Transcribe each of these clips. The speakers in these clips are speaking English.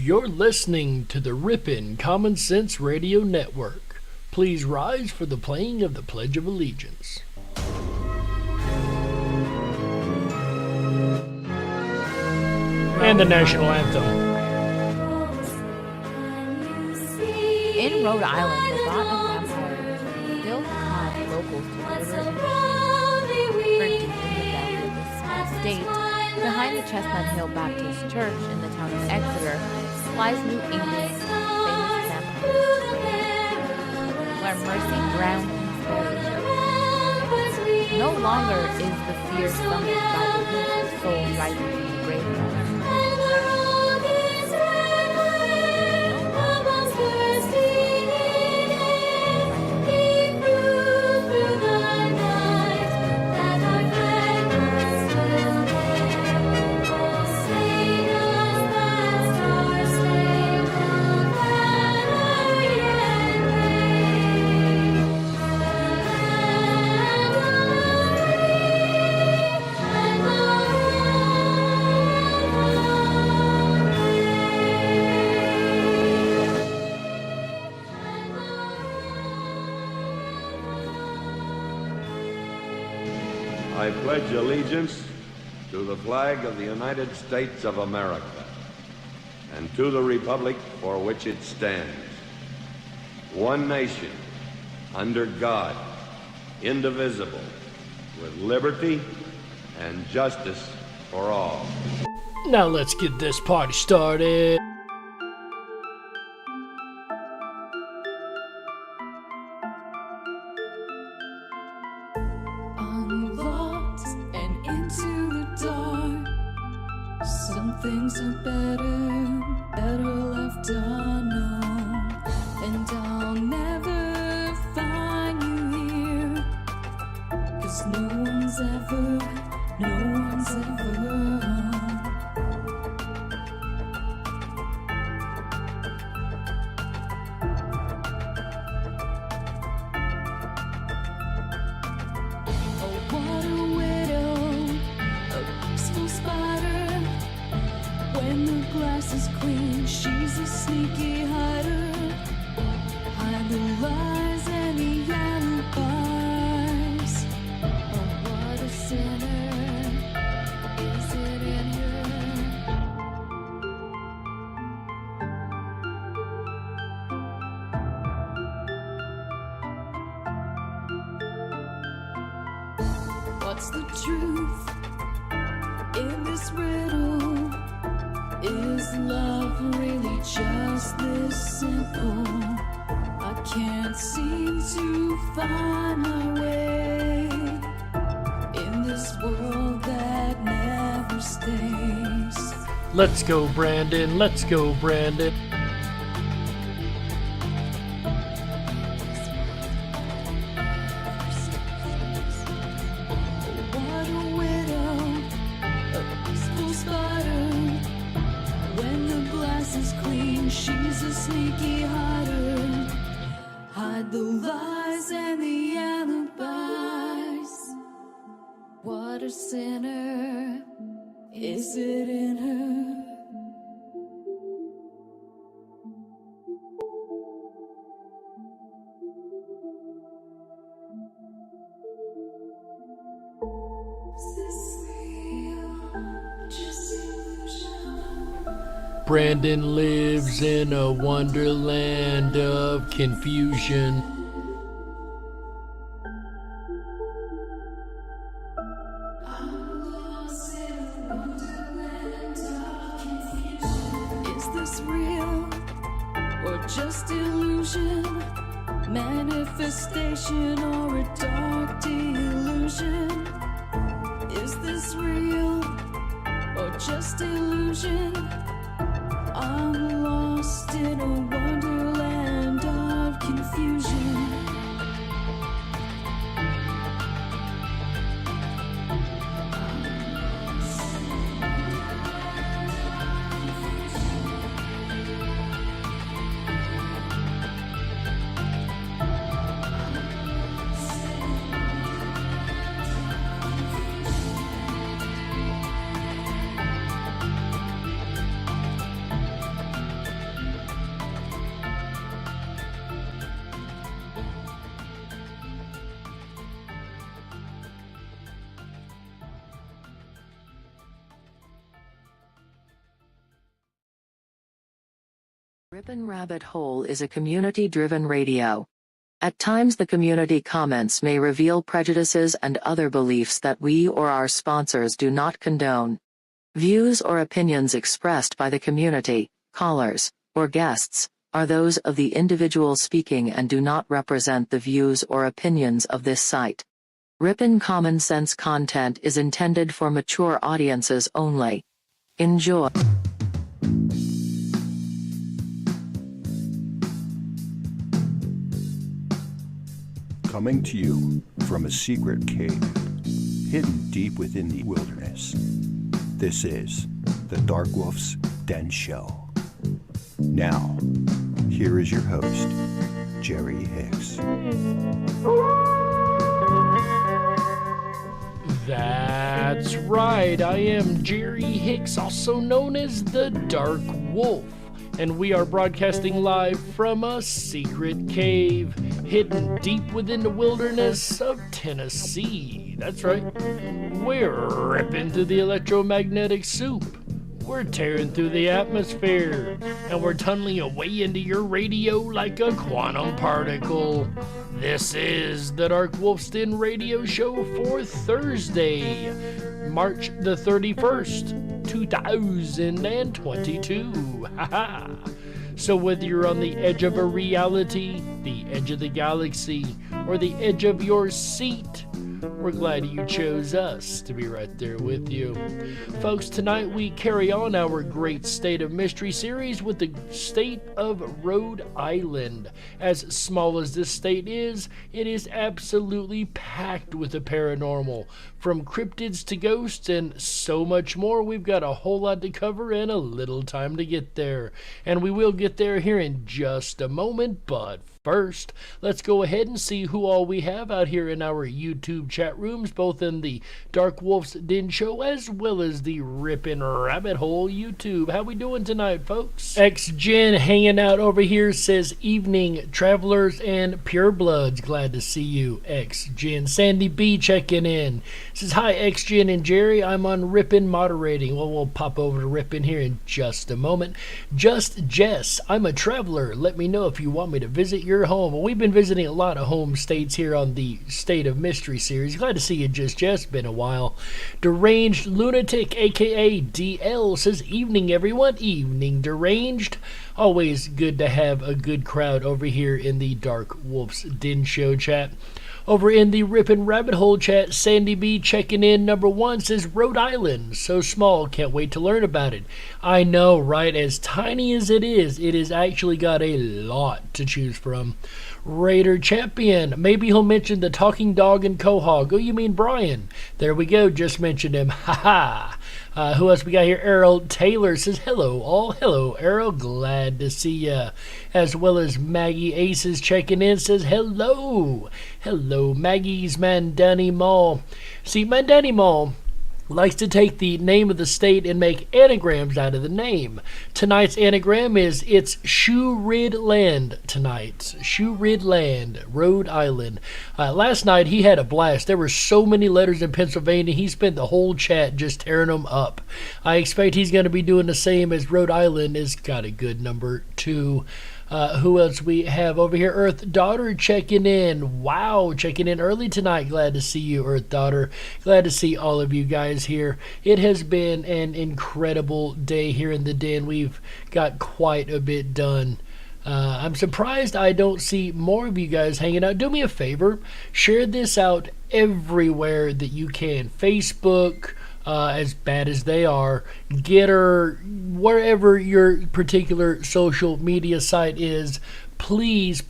You're listening to the Ripon Common Sense Radio Network. Please rise for the playing of the Pledge of Allegiance. And the National Anthem. In Rhode Island, the thought of vampires still had locals to deliver for deep in the belly of this small state. Behind the Chestnut Hill Baptist Church in the town of Exeter lies New England's famous vampire grave, where mercy ground and buried. No longer is the fear summoned by the youthful soul rising from the graveyard. I pledge allegiance to the flag of the United States of America and to the republic for which it stands, one nation, under God, indivisible, with liberty and justice for all. Now let's get this party started. Unlocked and into the dark. Some things are better left unknown. And I'll never find you here, 'cause no one's ever home. What a widow, a peaceful spider. When the glass is clean, she's a sneaky hider. Hide the lies and the alibis. Oh, what a sinner, is it in her? What's the truth in this riddle? Is love really just this simple? I can't seem to find my way in this world that never stays. Let's go, Brandon. Let's go, Brandon. What a widow, a peaceful spider. When the glass is clean, she's a sneaky hider. Hide the lies and the alibis. What a sinner, is it in her? Is this real? Just illusion? Brandon lives in a wonderland of confusion. I'm lost in a wonderland of confusion. Is this real or just illusion? Manifestation or a dark delusion? Is this real or just illusion? I'm lost in a wonderland of confusion. Ripon Rabbit Hole is a community-driven radio. At times the community comments may reveal prejudices and other beliefs that we or our sponsors do not condone. Views or opinions expressed by the community, callers, or guests, are those of the individual speaking and do not represent the views or opinions of this site. Ripon Common Sense content is intended for mature audiences only. Enjoy. Coming to you from a secret cave, hidden deep within the wilderness. This is the Dark Wolf's Den Show. Now, here is your host, Jerry Hicks. That's right, I am Jerry Hicks, also known as the Dark Wolf, and we are broadcasting live from a secret cave hidden deep within the wilderness of Tennessee. That's right, we're ripping through the electromagnetic soup. We're tearing through the atmosphere, and we're tunneling away into your radio like a quantum particle. This is the Dark Wolf's Den radio show for Thursday, March the 31st, 2022. Haha. So whether you're on the edge of a reality, the edge of the galaxy, or the edge of your seat, we're glad you chose us to be right there with you. Folks, tonight we carry on our great State of Mystery series with the state of Rhode Island. As small as this state is, it is absolutely packed with the paranormal. From cryptids to ghosts and so much more, we've got a whole lot to cover and a little time to get there. And we will get there here in just a moment, but first, let's go ahead and see who all we have out here in our YouTube chat rooms, both in the Dark Wolf's Den Show as well as the Ripon Rabbit Hole YouTube. How we doing tonight, folks? X-Gen hanging out over here says, evening, travelers and purebloods. Glad to see you, X-Gen. Sandy B checking in. Says, hi, X-Gen and Jerry. I'm on Ripon moderating. Well, we'll pop over to Ripon here in just a moment. Just Jess, I'm a traveler. Let me know if you want me to visit your home. Well, we've been visiting a lot of home states here on the State of Mystery series. Glad to see you, Just been a while. Deranged Lunatic, aka DL, says, evening, everyone. Evening, Deranged. Always good to have a good crowd over here in the Dark Wolf's Den Show chat. Over in the Ripon Rabbit Hole chat, Sandy B checking in. Number one says, Rhode Island, so small, can't wait to learn about it. I know, right? As tiny as it is actually got a lot to choose from. Raider Champion, maybe he'll mention the talking dog and Quahog. Oh, you mean Brian? There we go, just mentioned him. Ha ha. Who else we got here? Errol Taylor says, hello all. Hello, Errol. Glad to see ya. As well as Maggie Aces checking in, says, hello. Hello, Maggie's Mandani Mall. See, Mandani Mall likes to take the name of the state and make anagrams out of the name. Tonight's anagram is, it's Shoe Rid Land tonight. Shoe Rid Land, Rhode Island. Last night he had a blast. There were so many letters in Pennsylvania, he spent the whole chat just tearing them up. I expect he's going to be doing the same, as Rhode Island has got a good number 2. Who else we have over here? Earth Daughter checking in. Wow, checking in early tonight. Glad to see you, Earth Daughter. Glad to see all of you guys here. It has been an incredible day here in the den. We've got quite a bit done. I'm surprised I don't see more of you guys hanging out. Do me a favor. Share this out everywhere that you can. Facebook, as bad as they are, Getter, wherever your particular social media site is, please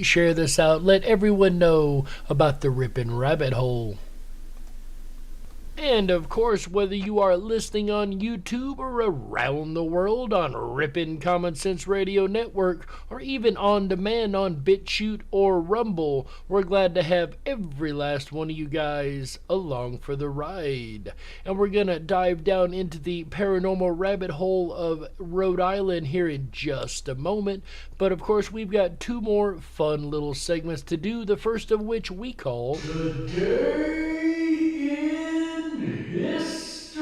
share this out. Let everyone know about the Ripon Rabbit Hole. And of course, whether you are listening on YouTube or around the world on Ripon Common Sense Radio Network, or even on demand on BitChute or Rumble, we're glad to have every last one of you guys along for the ride. And we're gonna dive down into the paranormal rabbit hole of Rhode Island here in just a moment. But of course, we've got 2 more fun little segments to do, the first of which we call Today in History.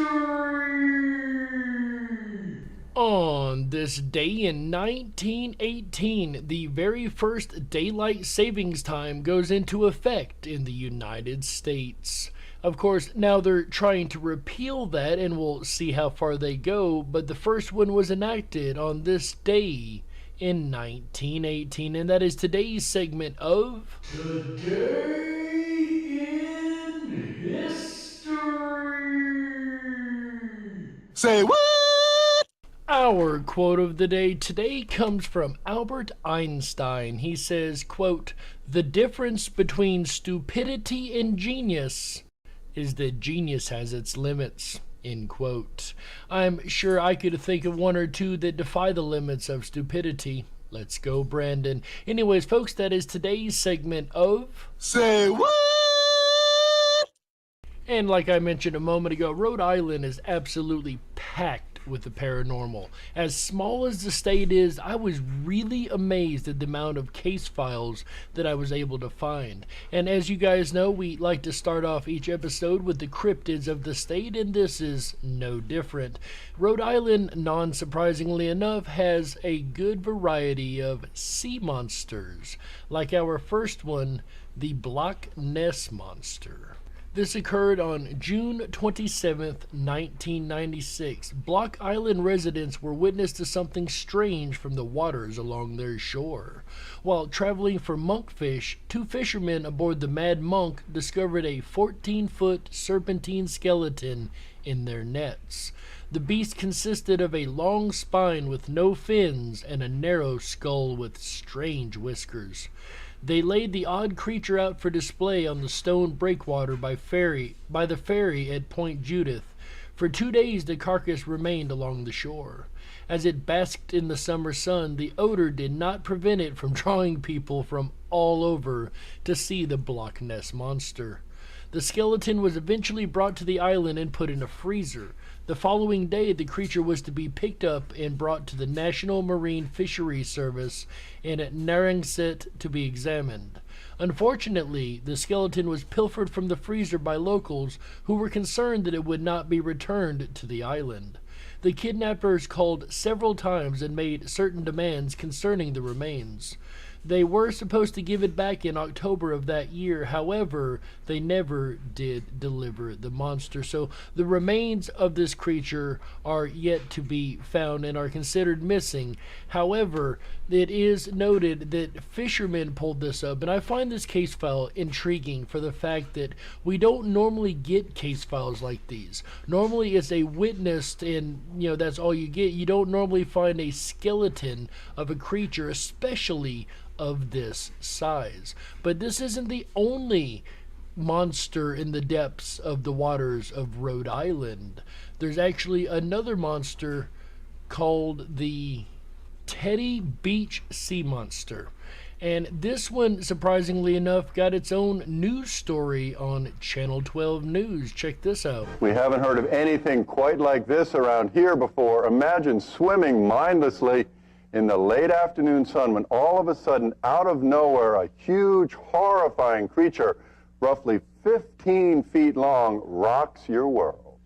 On this day in 1918, the very first daylight savings time goes into effect in the United States. Of course, now they're trying to repeal that, and we'll see how far they go, but the first one was enacted on this day in 1918, and that is today's segment of Today in History. Say what? Our quote of the day today comes from Albert Einstein. He says, quote, "The difference between stupidity and genius is that genius has its limits," end quote. I'm sure I could think of one or two that defy the limits of stupidity. Let's go, Brandon. Anyways, folks, that is today's segment of Say what? And like I mentioned a moment ago, Rhode Island is absolutely packed with the paranormal. As small as the state is, I was really amazed at the amount of case files that I was able to find. And as you guys know, we like to start off each episode with the cryptids of the state, and this is no different. Rhode Island, non-surprisingly enough, has a good variety of sea monsters, like our first one, the Block Ness Monster. This occurred on June 27th, 1996. Block Island residents were witness to something strange from the waters along their shore. While traveling for monkfish, two fishermen aboard the Mad Monk discovered a 14-foot serpentine skeleton in their nets. The beast consisted of a long spine with no fins and a narrow skull with strange whiskers. They laid the odd creature out for display on the stone breakwater by the ferry at Point Judith. For 2 days the carcass remained along the shore. As it basked in the summer sun, the odor did not prevent it from drawing people from all over to see the Block Ness Monster. The skeleton was eventually brought to the island and put in a freezer. The following day, the creature was to be picked up and brought to the National Marine Fisheries Service in Narragansett to be examined. Unfortunately, the skeleton was pilfered from the freezer by locals who were concerned that it would not be returned to the island. The kidnappers called several times and made certain demands concerning the remains. They were supposed to give it back in October of that year. However, they never did deliver the monster. So the remains of this creature are yet to be found and are considered missing. However, it is noted that fishermen pulled this up, and I find this case file intriguing for the fact that we don't normally get case files like these. Normally it's a witnessed, and that's all you get. You don't normally find a skeleton of a creature, especially of this size. But this isn't the only monster in the depths of the waters of Rhode Island. There's actually another monster called the Teddy Beach Sea Monster. And this one, surprisingly enough, got its own news story on Channel 12 News. Check this out. We haven't heard of anything quite like this around here before. Imagine swimming mindlessly in the late afternoon sun when all of a sudden, out of nowhere, a huge, horrifying creature, roughly 15 feet long, rocks your world.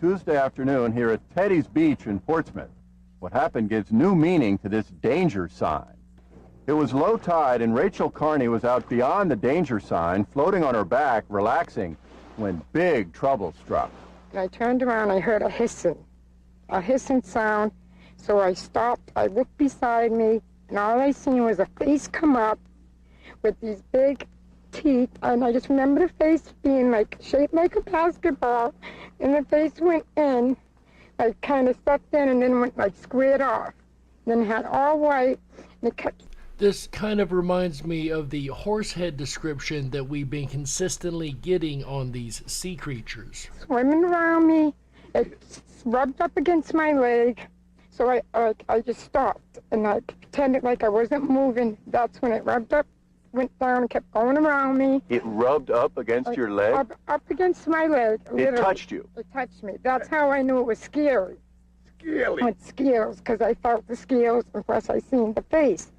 Tuesday afternoon here at Teddy's Beach in Portsmouth. What happened gives new meaning to this danger sign. It was low tide and Rachel Carney was out beyond the danger sign, floating on her back, relaxing, when big trouble struck. I turned around, I heard a hissing sound. So I stopped, I looked beside me, and all I seen was a face come up with these big teeth, and I just remember the face being shaped like a basketball, and the face went in, kind of stuck in, and then went squared off. Then it had all white, and it kept... This kind of reminds me of the horsehead description that we've been consistently getting on these sea creatures. Swimming around me, it rubbed up against my leg. So I just stopped, and I pretended like I wasn't moving. That's when it rubbed up, went down, and kept going around me. It rubbed up against your leg? Up against my leg. It touched you? It touched me. That's how I knew it was scary. Scary? With scales, because I felt the scales, and plus I seen the face.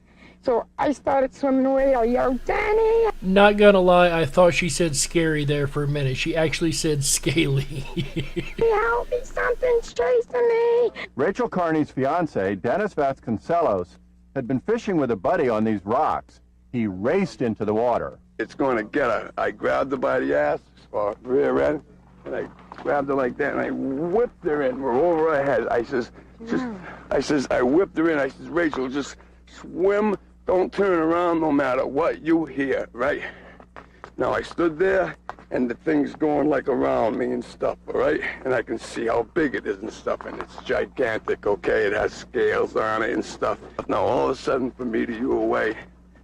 So I started swimming away. I yelled, Danny! Not gonna lie, I thought she said scary there for a minute. She actually said scaly. Help me, something's chasing me! Rachel Carney's fiance, Dennis Vasconcelos, had been fishing with a buddy on these rocks. He raced into the water. It's going to get her. I grabbed her by the ass, or rear end, and I grabbed her like that, and I whipped her in. We're over her head. I whipped her in. I says, Rachel, just swim. Don't turn around no matter what you hear, right? Now, I stood there, and the thing's going like around me and stuff, all right? And I can see how big it is and stuff, and it's gigantic, okay? It has scales on it and stuff. Now, all of a sudden, from me to you away,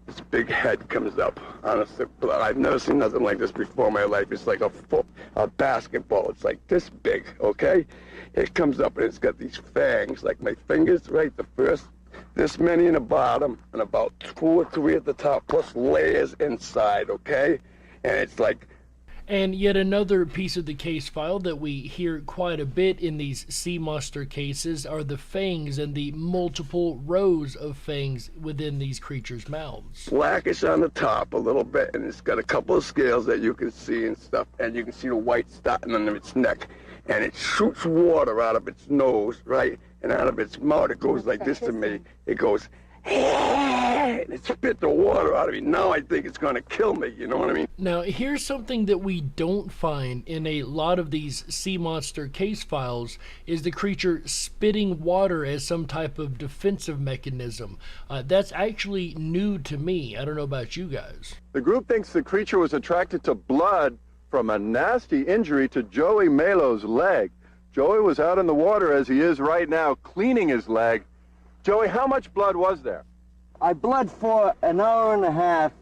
this big head comes up. Honestly, I've never seen nothing like this before in my life. It's like a basketball. It's like this big, okay? It comes up, and it's got these fangs, like my fingers, right? The first, this many in the bottom, and about 2 or 3 at the top, plus layers inside, okay? And it's like... And yet another piece of the case file that we hear quite a bit in these sea monster cases are the fangs and the multiple rows of fangs within these creatures' mouths. Blackish on the top a little bit, and it's got a couple of scales that you can see and stuff, and you can see the white starting under its neck. And it shoots water out of its nose, right? And out of its mouth, it goes like this to me. It goes, and it spit the water out of me. Now I think it's going to kill me, you know what I mean? Now, here's something that we don't find in a lot of these sea monster case files is the creature spitting water as some type of defensive mechanism. That's actually new to me. I don't know about you guys. The group thinks the creature was attracted to blood from a nasty injury to Joey Melo's leg. Joey was out in the water as he is right now, cleaning his leg. Joey, how much blood was there? I bled for an hour and a half,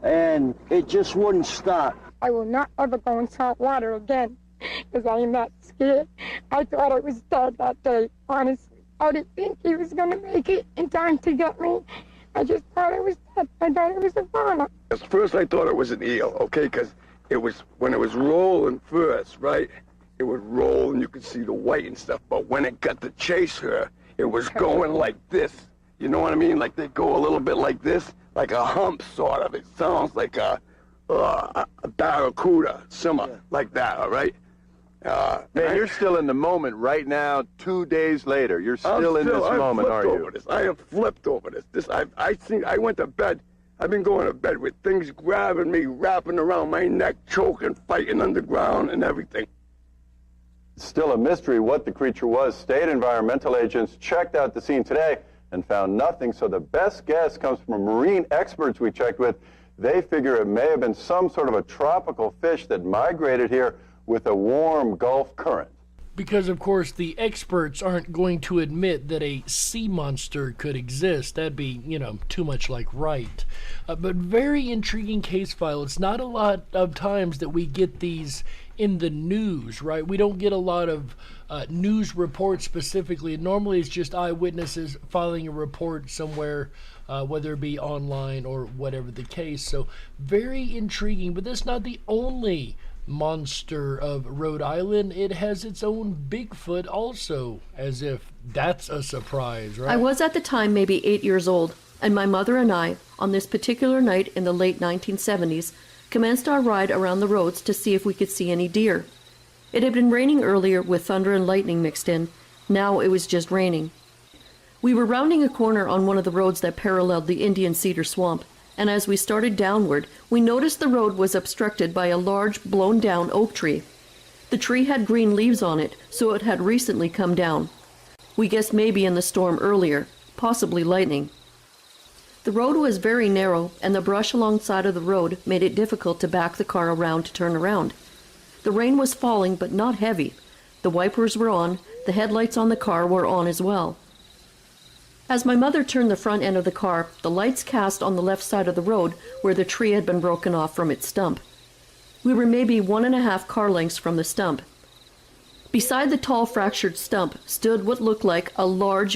and it just wouldn't stop. I will not ever go in salt water again, because I am that scared. I thought I was dead that day, honestly. I didn't think he was going to make it in time to get me. I just thought I was dead. I thought it was a fauna. At first I thought it was an eel, okay, because it was, when it was rolling first, right, it would roll and you could see the white and stuff, but when it got to chase her, it was going like this. You know what I mean? Like they go a little bit like this, like a hump sort of. It sounds like a barracuda, similar, like that, all right? Man, you're still in the moment right now, 2 days later. You're still in this moment, are you? I am flipped over this. I went to bed. I've been going to bed with things grabbing me, wrapping around my neck, choking, fighting underground and everything. It's still a mystery what the creature was. State environmental agents checked out the scene today and found nothing, so the best guess comes from marine experts we checked with. They figure it may have been some sort of a tropical fish that migrated here with a warm Gulf current. Because, of course, the experts aren't going to admit that a sea monster could exist. That'd be, too much like right. But very intriguing case file. It's not a lot of times that we get these in the news, right? We don't get a lot of news reports specifically. Normally it's just eyewitnesses filing a report somewhere, whether it be online or whatever the case. So very intriguing, but that's not the only monster of Rhode Island. It has its own Bigfoot also, as if that's a surprise, right? I was at the time maybe 8 years old, and my mother and I, on this particular night in the late 1970s, commenced our ride around the roads to see if we could see any deer. It had been raining earlier with thunder and lightning mixed in. Now it was just raining. We were rounding a corner on one of the roads that paralleled the Indian Cedar Swamp, and as we started downward, we noticed the road was obstructed by a large, blown-down oak tree. The tree had green leaves on it, so it had recently come down. We guessed maybe in the storm earlier, possibly lightning. The road was very narrow, and the brush alongside of the road made it difficult to back the car around to turn around. The rain was falling, but not heavy. The wipers were on, the headlights on the car were on as well. As my mother turned the front end of the car, the lights cast on the left side of the road where the tree had been broken off from its stump. We were maybe 1.5 car lengths from the stump. Beside the tall fractured stump stood what looked like a large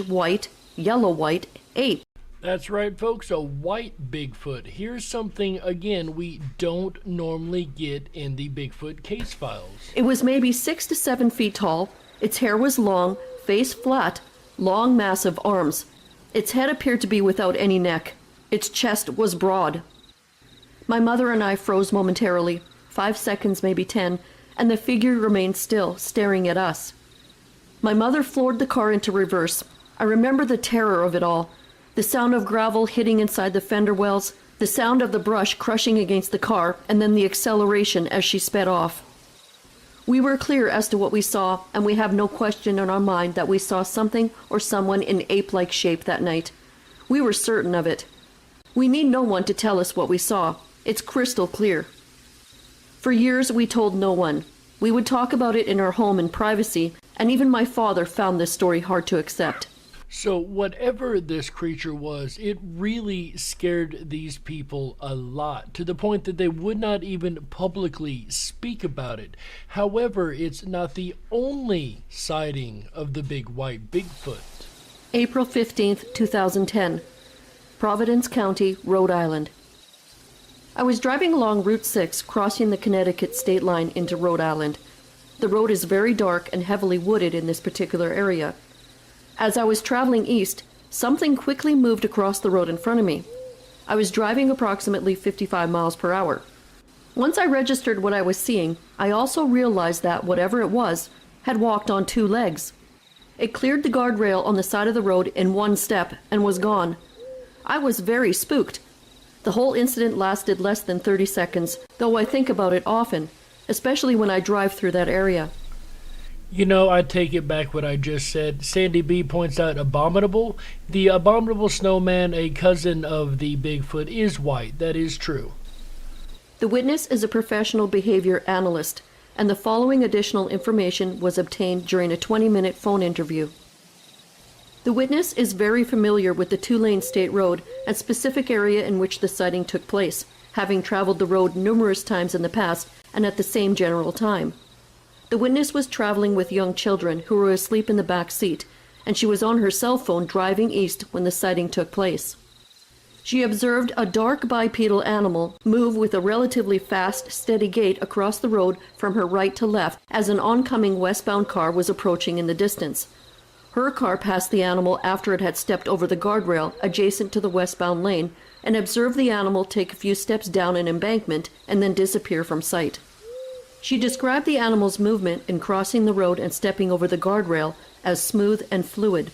yellow-white ape. That's right, folks, a white Bigfoot. Here's something, again, we don't normally get in the Bigfoot case files. It was maybe 6 to 7 feet tall. Its hair was long, face flat, long, massive arms. Its head appeared to be without any neck. Its chest was broad. My mother and I froze momentarily, 5 seconds, maybe 10, and the figure remained still, staring at us. My mother floored the car into reverse. I remember the terror of it all. The sound of gravel hitting inside the fender wells, the sound of the brush crushing against the car, and then the acceleration as she sped off. We were clear as to what we saw, and we have no question in our mind that we saw something or someone in ape-like shape that night. We were certain of it. We need no one to tell us what we saw. It's crystal clear. For years, we told no one. We would talk about it in our home in privacy, and even my father found this story hard to accept. So whatever this creature was, it really scared these people a lot, to the point that they would not even publicly speak about it. However, it's not the only sighting of the big white Bigfoot. April 15th, 2010. Providence County, Rhode Island. I was driving along Route 6, crossing the Connecticut state line into Rhode Island. The road is very dark and heavily wooded in this particular area. As I was traveling east, something quickly moved across the road in front of me. I was driving approximately 55 miles per hour. Once I registered what I was seeing, I also realized that whatever it was had walked on 2 legs. It cleared the guardrail on the side of the road in 1 step and was gone. I was very spooked. The whole incident lasted less than 30 seconds, though I think about it often, especially when I drive through that area. You know, I take it back what I just said. Sandy B points out Abominable. The Abominable Snowman, a cousin of the Bigfoot, is white. That is true. The witness is a professional behavior analyst, and the following additional information was obtained during a 20-minute phone interview. The witness is very familiar with the 2-lane state road and specific area in which the sighting took place, having traveled the road numerous times in the past and at the same general time. The witness was traveling with young children who were asleep in the back seat, and she was on her cell phone driving east when the sighting took place. She observed a dark bipedal animal move with a relatively fast, steady gait across the road from her right to left as an oncoming westbound car was approaching in the distance. Her car passed the animal after it had stepped over the guardrail adjacent to the westbound lane and observed the animal take a few steps down an embankment and then disappear from sight. She described the animal's movement in crossing the road and stepping over the guardrail as smooth and fluid.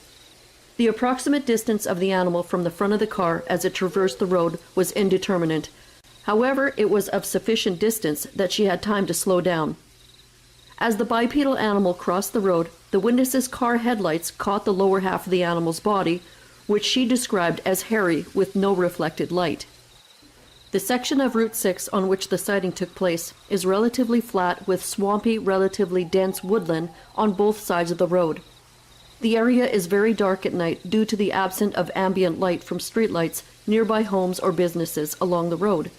The approximate distance of the animal from the front of the car as it traversed the road was indeterminate. However, it was of sufficient distance that she had time to slow down. As the bipedal animal crossed the road, the witness's car headlights caught the lower half of the animal's body, which she described as hairy with no reflected light. The section of Route 6 on which the sighting took place is relatively flat with swampy, relatively dense woodland on both sides of the road. The area is very dark at night due to the absence of ambient light from streetlights nearby homes or businesses along the road.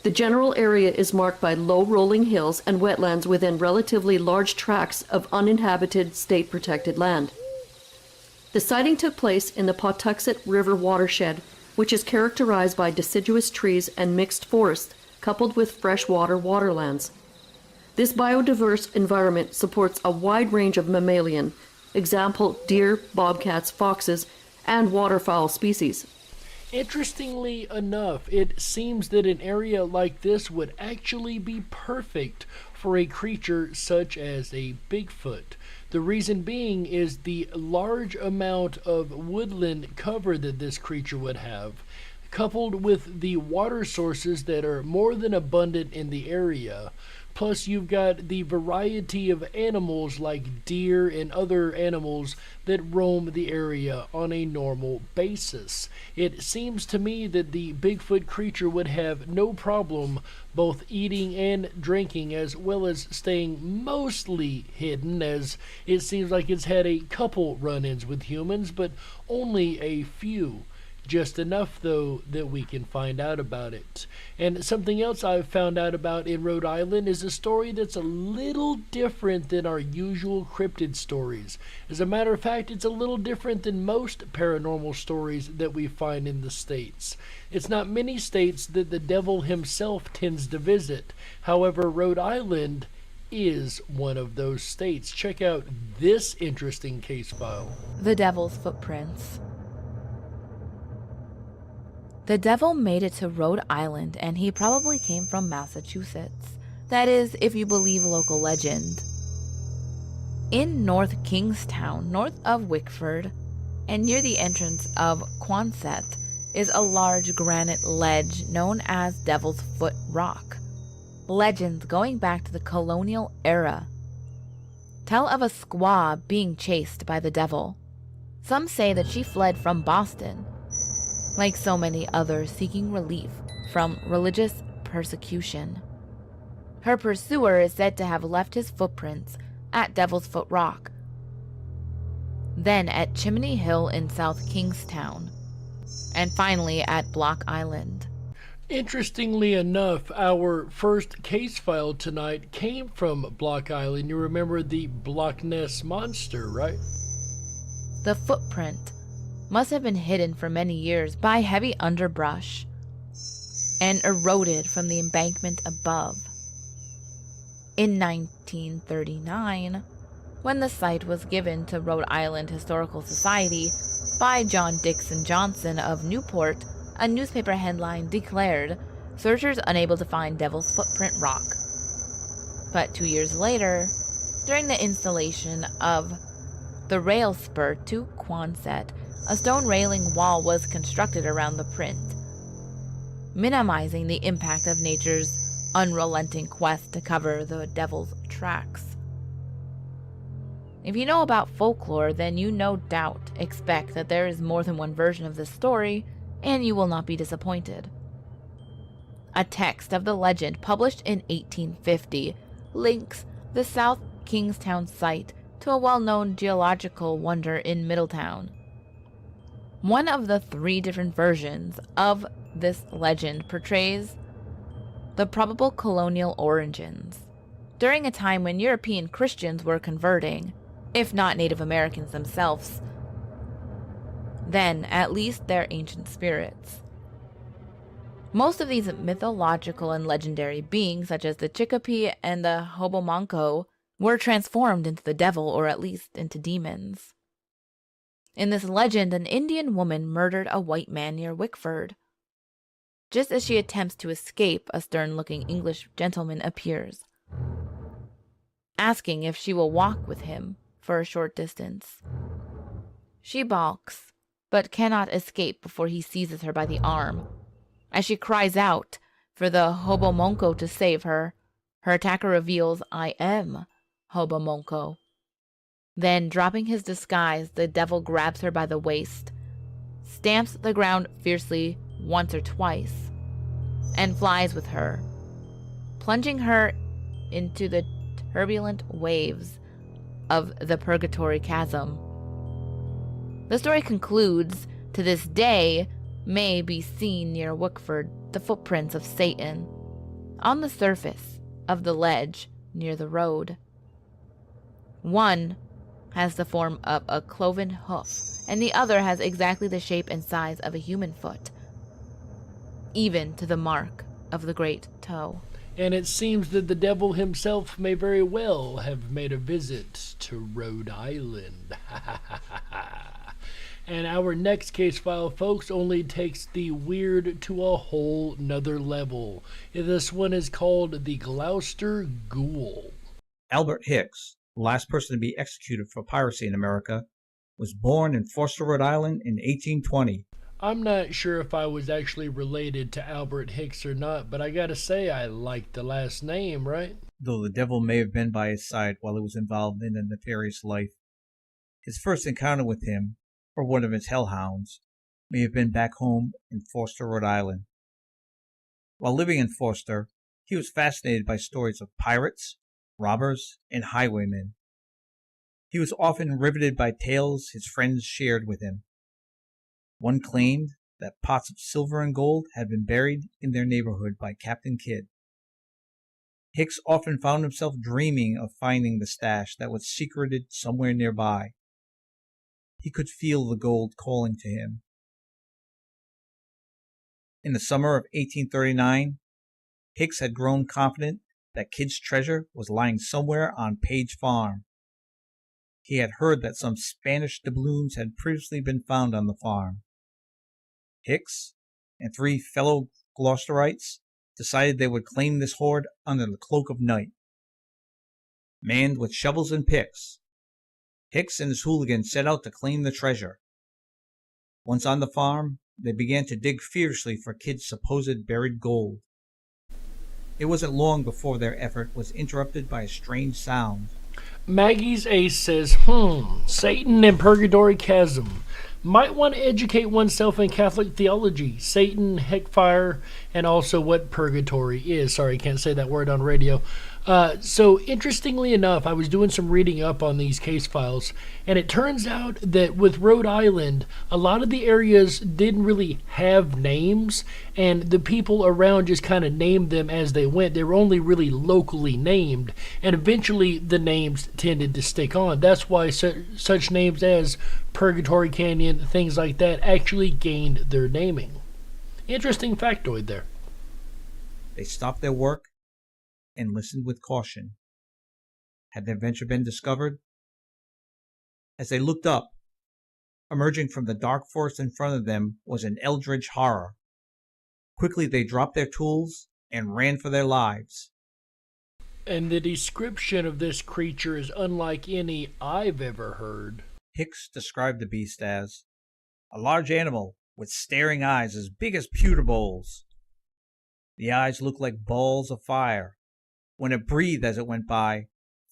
The general area is marked by low rolling hills and wetlands within relatively large tracts of uninhabited state-protected land. The sighting took place in the Pawtuxet River watershed, which is characterized by deciduous trees and mixed forests coupled with freshwater waterlands. This biodiverse environment supports a wide range of mammalian, example deer, bobcats, foxes, and waterfowl species. Interestingly enough, it seems that an area like this would actually be perfect for a creature such as a Bigfoot. The reason being is the large amount of woodland cover that this creature would have, coupled with the water sources that are more than abundant in the area. Plus, you've got the variety of animals like deer and other animals that roam the area on a normal basis. It seems to me that the Bigfoot creature would have no problem both eating and drinking, as well as staying mostly hidden, as it seems like it's had a couple run-ins with humans, but only a few. Just enough, though, that we can find out about it. And something else I've found out about in Rhode Island is a story that's a little different than our usual cryptid stories. As a matter of fact, it's a little different than most paranormal stories that we find in the States. It's not many states that the devil himself tends to visit. However, Rhode Island is one of those states. Check out this interesting case file. The Devil's Footprints. The devil made it to Rhode Island, and he probably came from Massachusetts. That is, if you believe local legend. In North Kingstown, north of Wickford, and near the entrance of Quonset, is a large granite ledge known as Devil's Foot Rock. Legends going back to the colonial era tell of a squaw being chased by the devil. Some say that she fled from Boston, like so many others seeking relief from religious persecution. Her pursuer is said to have left his footprints at Devil's Foot Rock, then at Chimney Hill in South Kingstown, and finally at Block Island. Interestingly enough, our first case file tonight came from Block Island. You remember the Block Ness Monster, right? The footprint must have been hidden for many years by heavy underbrush and eroded from the embankment above. In 1939, when the site was given to Rhode Island Historical Society by John Dixon Johnson of Newport, a newspaper headline declared, "Searchers unable to find Devil's Footprint Rock." But 2 years later, during the installation of the rail spur to Quonset, a stone railing wall was constructed around the print, minimizing the impact of nature's unrelenting quest to cover the devil's tracks. If you know about folklore, then you no doubt expect that there is more than one version of this story, and you will not be disappointed. A text of the legend published in 1850 links the South Kingstown site to a well-known geological wonder in Middletown. One of the 3 different versions of this legend portrays the probable colonial origins during a time when European Christians were converting, if not Native Americans themselves, then at least their ancient spirits. Most of these mythological and legendary beings, such as the Chicopee and the Hobomonco, were transformed into the devil, or at least into demons. In this legend, an Indian woman murdered a white man near Wickford. Just as she attempts to escape, a stern-looking English gentleman appears, asking if she will walk with him for a short distance. She balks, but cannot escape before he seizes her by the arm. As she cries out for the Hobomonco to save her, her attacker reveals, "I am Hobomonco." Then, dropping his disguise, the devil grabs her by the waist, stamps the ground fiercely once or twice, and flies with her, plunging her into the turbulent waves of the Purgatory Chasm. The story concludes, to this day may be seen near Wickford the footprints of Satan on the surface of the ledge near the road. One has the form of a cloven hoof, and the other has exactly the shape and size of a human foot, even to the mark of the great toe. And it seems that the devil himself may very well have made a visit to Rhode Island. And our next case file, folks, only takes the weird to a whole nother level. This one is called the Gloucester Ghoul. Albert Hicks, the last person to be executed for piracy in America, was born in Foster, Rhode Island in 1820. I'm not sure if I was actually related to Albert Hicks or not, but I gotta say I like the last name, right? Though the devil may have been by his side while he was involved in a nefarious life. His first encounter with him, or one of his hellhounds, may have been back home in Foster, Rhode Island. While living in Foster, he was fascinated by stories of pirates, robbers, and highwaymen. He was often riveted by tales his friends shared with him. One claimed that pots of silver and gold had been buried in their neighborhood by Captain Kidd. Hicks often found himself dreaming of finding the stash that was secreted somewhere nearby. He could feel the gold calling to him. In the summer of 1839, Hicks had grown confident that Kidd's treasure was lying somewhere on Page Farm. He had heard that some Spanish doubloons had previously been found on the farm. Hicks, and 3 fellow Gloucesterites decided they would claim this hoard under the cloak of night. Manned with shovels and picks, Hicks and his hooligans set out to claim the treasure. Once on the farm, they began to dig fiercely for Kid's supposed buried gold. It wasn't long before their effort was interrupted by a strange sound. Maggie's ace says, Satan and Purgatory Chasm. Might want to educate oneself in Catholic theology, Satan, heckfire, and also what purgatory is. Sorry, I can't say that word on radio. So interestingly enough, I was doing some reading up on these case files, and it turns out that with Rhode Island, a lot of the areas didn't really have names, and the people around just kind of named them as they went. They were only really locally named, and eventually the names tended to stick on. That's why such names as Purgatory Canyon, things like that, actually gained their naming. Interesting factoid there. They stopped their work and listened with caution. Had their venture been discovered? As they looked up, emerging from the dark forest in front of them was an eldritch horror. Quickly they dropped their tools and ran for their lives. And the description of this creature is unlike any I've ever heard. Hicks described the beast as a large animal with staring eyes as big as pewter bowls. The eyes looked like balls of fire. When it breathed as it went by,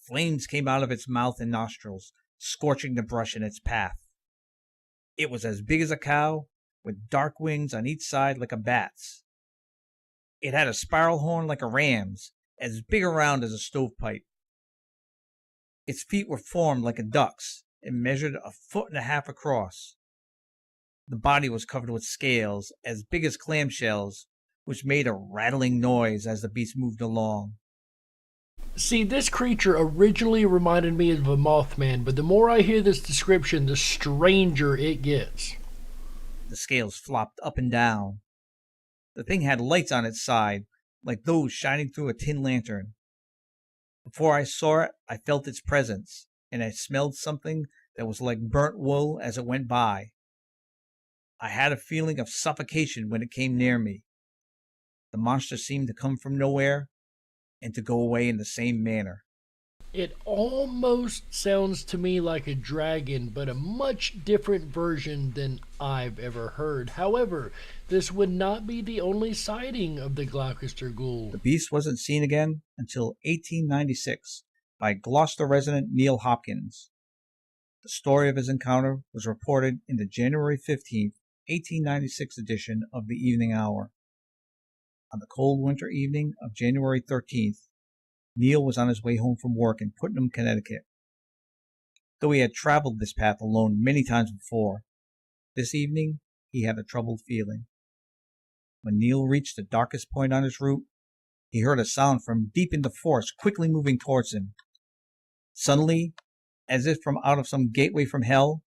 flames came out of its mouth and nostrils, scorching the brush in its path. It was as big as a cow, with dark wings on each side like a bat's. It had a spiral horn like a ram's, as big around as a stovepipe. Its feet were formed like a duck's, and measured 1.5 feet across. The body was covered with scales, as big as clamshells, which made a rattling noise as the beast moved along. See, this creature originally reminded me of a Mothman, but the more I hear this description, the stranger it gets. The scales flopped up and down. The thing had lights on its side, like those shining through a tin lantern. Before I saw it, I felt its presence, and I smelled something that was like burnt wool as it went by. I had a feeling of suffocation when it came near me. The monster seemed to come from nowhere, and to go away in the same manner. It almost sounds to me like a dragon, but a much different version than I've ever heard. However, this would not be the only sighting of the Gloucester Ghoul. The beast wasn't seen again until 1896 by Gloucester resident Neil Hopkins. The story of his encounter was reported in the January 15th, 1896 edition of the Evening Hour. On the cold winter evening of January 13th, Neil was on his way home from work in Putnam, Connecticut. Though he had traveled this path alone many times before, this evening he had a troubled feeling. When Neil reached the darkest point on his route, he heard a sound from deep in the forest quickly moving towards him. Suddenly, as if from out of some gateway from hell,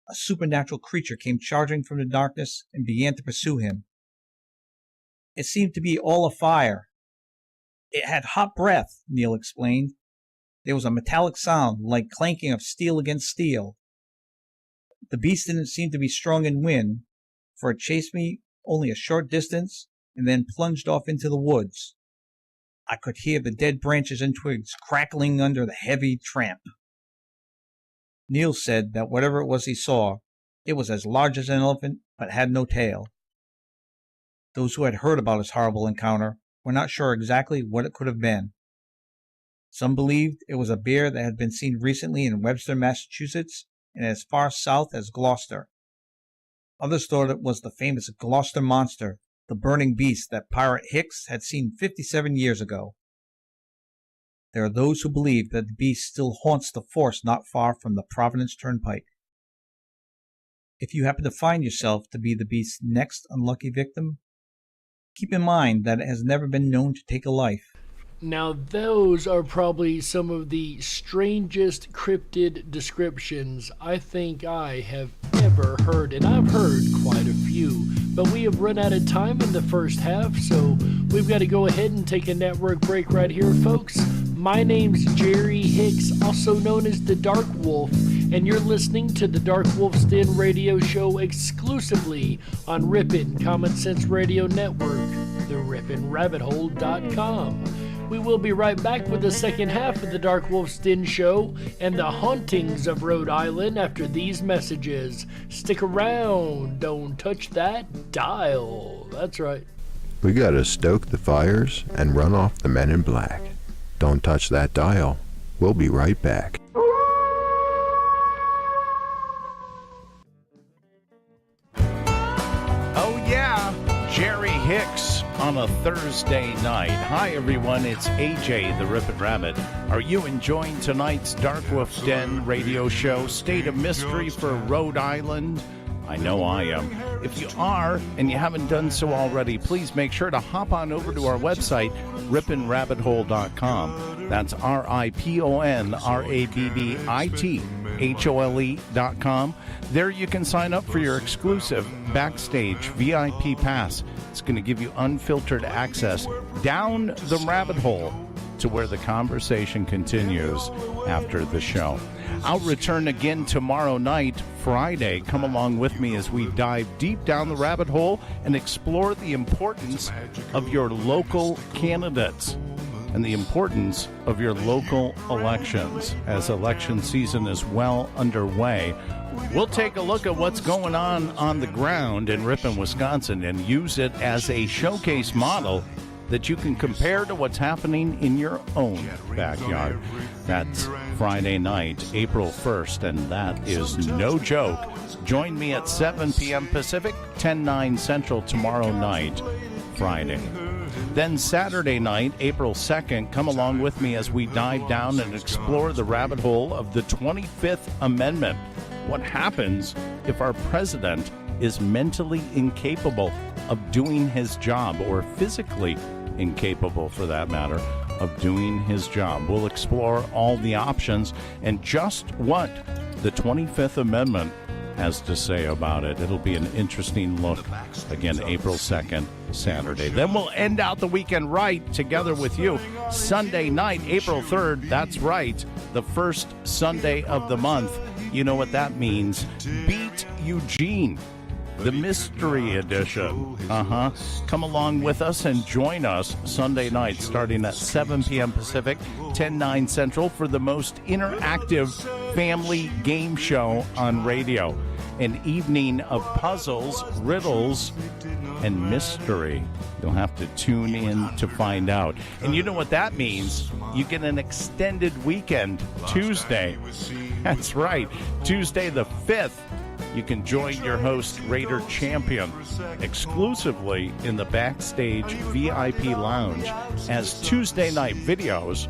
a supernatural creature came charging from the darkness and began to pursue him. It seemed to be all afire. It had hot breath, Neil explained. There was a metallic sound, like clanking of steel against steel. The beast didn't seem to be strong in wind, for it chased me only a short distance and then plunged off into the woods. I could hear the dead branches and twigs crackling under the heavy tramp. Neil said that whatever it was he saw, it was as large as an elephant, but had no tail. Those who had heard about his horrible encounter were not sure exactly what it could have been. Some believed it was a bear that had been seen recently in Webster, Massachusetts, and as far south as Gloucester. Others thought it was the famous Gloucester monster, the burning beast that pirate Hicks had seen 57 years ago. There are those who believe that the beast still haunts the forest not far from the Providence Turnpike. If you happen to find yourself to be the beast's next unlucky victim, keep in mind that it has never been known to take a life. Now, those are probably some of the strangest cryptid descriptions I think I have ever heard, and I've heard quite a few. But we have run out of time in the first half, so we've got to go ahead and take a network break right here, folks. My name's Jerry Hicks, also known as the Dark Wolf, and you're listening to the Dark Wolf's Den radio show exclusively on Ripon Common Sense Radio Network, the RiponRabbitHole.com. We will be right back with the second half of the Dark Wolf's Den show and the hauntings of Rhode Island after these messages. Stick around, don't touch that dial. That's right. We gotta stoke the fires and run off the men in black. Don't touch that dial. We'll be right back. Oh yeah, Jerry Hicks on a Thursday night. Hi everyone, it's AJ the Ripon Rabbit. Are you enjoying tonight's Dark Wolf's Den radio show, State of Mystery for Rhode Island? I know I am. If you are, and you haven't done so already, please make sure to hop on over to our website, RiponRabbitHole.com. That's RiponRabbitHole.com. There you can sign up for your exclusive Backstage VIP pass. It's going to give you unfiltered access down the rabbit hole to where the conversation continues after the show. I'll return again tomorrow night, Friday. Come along with me as we dive deep down the rabbit hole and explore the importance of your local candidates and the importance of your local elections as election season is well underway. We'll take a look at what's going on the ground in Ripon, Wisconsin, and use it as a showcase model that you can compare to what's happening in your own backyard. That's Friday night, April 1st, and that is no joke. Join me at 7 p.m. Pacific, 10/9 Central tomorrow night, Friday. Then Saturday night, April 2nd, come along with me as we dive down and explore the rabbit hole of the 25th Amendment. What happens if our president is mentally incapable of doing his job, or physically incapable, for that matter, of doing his job? We'll explore all the options and just what the 25th Amendment has to say about it. It'll be an interesting look. Again, April 2nd, Saturday. Then we'll end out the weekend right together with you. Sunday night, April 3rd. That's right, the first Sunday of the month. You know what that means. Beat Eugene, the mystery edition. Come along with us and join us Sunday night starting at 7 p.m. Pacific, 10/9 Central for the most interactive family game show on radio. An evening of puzzles, riddles, and mystery. You'll have to tune in to find out. And you know what that means. You get an extended weekend Tuesday. That's right, Tuesday the 5th. You can join your host, Raider Champion, exclusively in the Backstage VIP Lounge as Tuesday night videos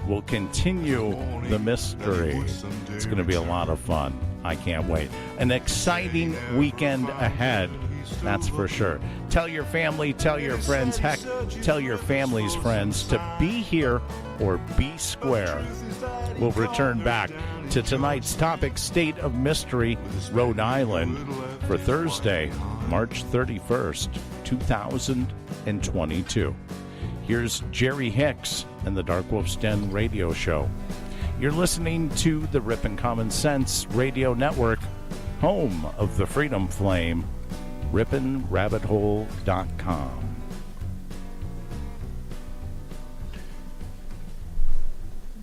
will continue the mystery. It's going to be a lot of fun. I can't wait. An exciting weekend ahead, that's for sure. Tell your family, tell your friends, heck, tell your family's friends to be here or be square. We'll return back to tonight's topic, State of Mystery, Rhode Island, for Thursday, March 31st, 2022. Here's Jerry Hicks and the Dark Wolf's Den radio show. You're listening to the Ripon Common Sense Radio Network, home of the Freedom Flame, RiponRabbitHole.com.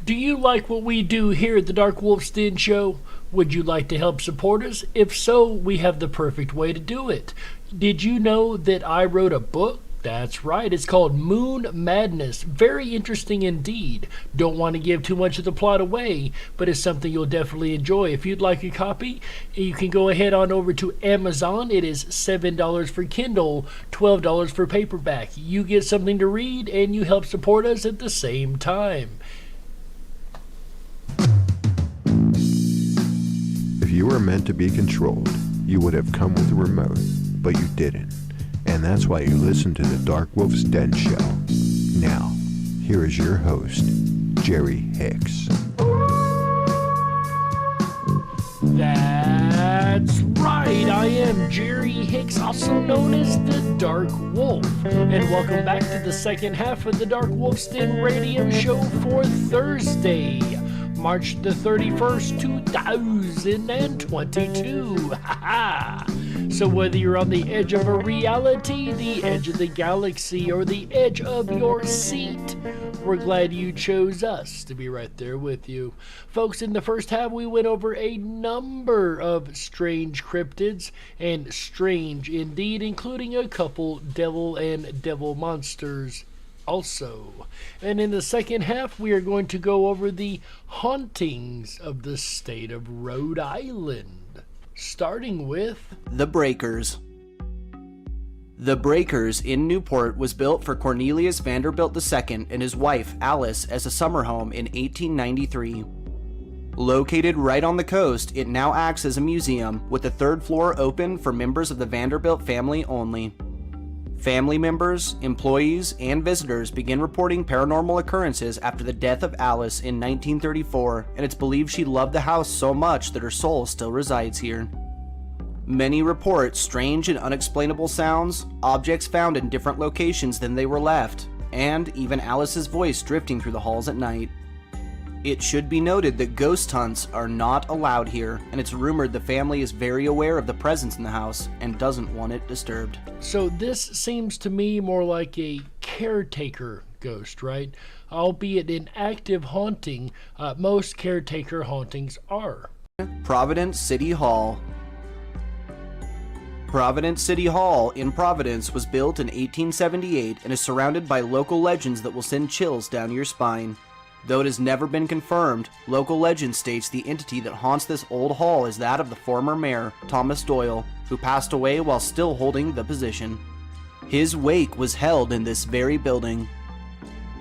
Do you like what we do here at the Dark Wolf's Den show? Would you like to help support us? If so, we have the perfect way to do it. Did you know that I wrote a book? That's right, it's called Moon Madness. Very interesting indeed. Don't want to give too much of the plot away, but it's something you'll definitely enjoy. If you'd like a copy, you can go ahead on over to Amazon. It is $7 for Kindle, $12 for paperback. You get something to read, and you help support us at the same time. If you were meant to be controlled, you would have come with a remote, but you didn't. And that's why you listen to the Dark Wolf's Den show. Now, here is your host, Jerry Hicks. That's right, I am Jerry Hicks, also known as the Dark Wolf. And welcome back to the second half of the Dark Wolf's Den radio show for Thursday, March the 31st, 2022. So whether you're on the edge of a reality, the edge of the galaxy, or the edge of your seat, we're glad you chose us to be right there with you. Folks, in the first half, we went over a number of strange cryptids, and strange indeed, including a couple devil and devil monsters also. And in the second half, we are going to go over the hauntings of the state of Rhode Island, starting with the Breakers. The Breakers in Newport was built for Cornelius Vanderbilt II and his wife Alice as a summer home in 1893. Located right on the coast, it now acts as a museum, with the third floor open for members of the Vanderbilt family only. Family members, employees, and visitors begin reporting paranormal occurrences after the death of Alice in 1934, and it's believed she loved the house so much that her soul still resides here. Many report strange and unexplainable sounds, objects found in different locations than they were left, and even Alice's voice drifting through the halls at night. It should be noted that ghost hunts are not allowed here, and it's rumored the family is very aware of the presence in the house and doesn't want it disturbed. So this seems to me more like a caretaker ghost, right? Albeit an active haunting, most caretaker hauntings are. Providence City Hall. Providence City Hall in Providence was built in 1878 and is surrounded by local legends that will send chills down your spine. Though it has never been confirmed, local legend states the entity that haunts this old hall is that of the former mayor, Thomas Doyle, who passed away while still holding the position. His wake was held in this very building.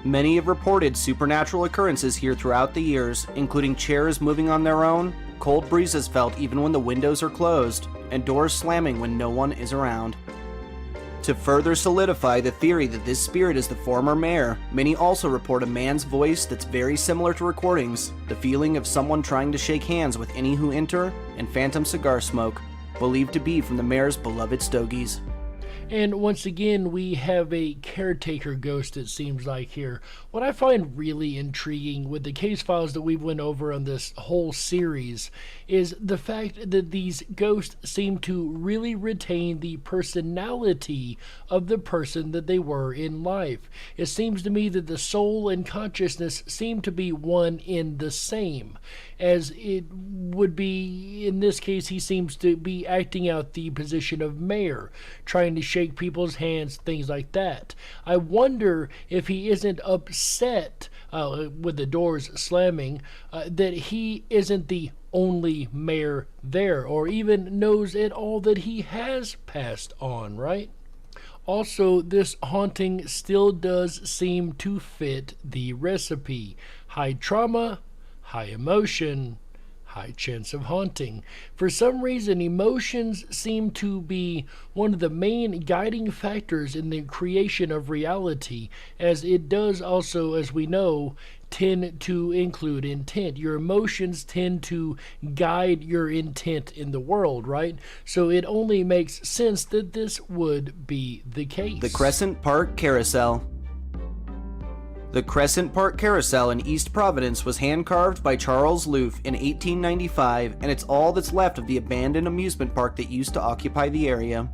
Many have reported supernatural occurrences here throughout the years, including chairs moving on their own, cold breezes felt even when the windows are closed, and doors slamming when no one is around. To further solidify the theory that this spirit is the former mayor, many also report a man's voice that's very similar to recordings, the feeling of someone trying to shake hands with any who enter, and phantom cigar smoke, believed to be from the mayor's beloved stogies. And once again, we have a caretaker ghost, it seems like here. What I find really intriguing with the case files that we've went over on this whole series is the fact that these ghosts seem to really retain the personality of the person that they were in life. It seems to me that the soul and consciousness seem to be one in the same, as it would be in this case. He seems to be acting out the position of mayor, trying to shake people's hands, things like that. I wonder if he isn't upset with the doors slamming that he isn't the only mayor there, or even knows at all that he has passed on, right? Also, this haunting still does seem to fit the recipe. High trauma, high emotion, high chance of haunting. For some reason, emotions seem to be one of the main guiding factors in the creation of reality, as it does also, as we know, tend to include intent. Your emotions tend to guide your intent in the world, right? So it only makes sense that this would be the case. The Crescent Park Carousel. The Crescent Park Carousel in East Providence was hand-carved by Charles Loof in 1895, and it's all that's left of the abandoned amusement park that used to occupy the area.